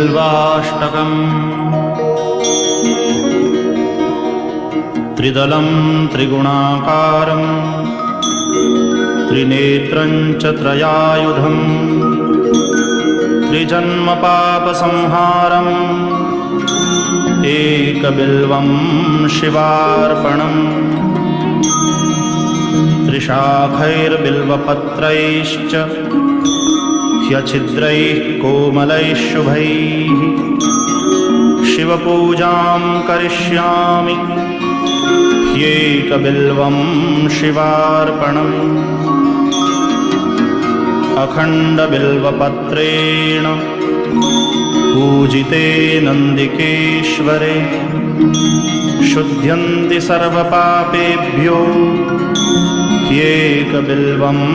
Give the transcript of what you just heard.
बिल्वाष्टकम् त्रिदलं त्रिगुणाकारं त्रिनेत्रं च त्रयायुधं त्रिजन्मपापसंहारम् एकबिल्वं शिवार्पणम् त्रिशाखैर्बिल्वपत्रैश्च ह्यच्छिद्रैः कोमलैः शुभैः शिवपूजां करिष्यामि ह्येकबिल्वं शिवार्पणम् अखण्डबिल्वपत्रेण पूजिते नन्दिकेश्वरे शुध्यन्ति सर्वपापेभ्यो ह्येकबिल्वं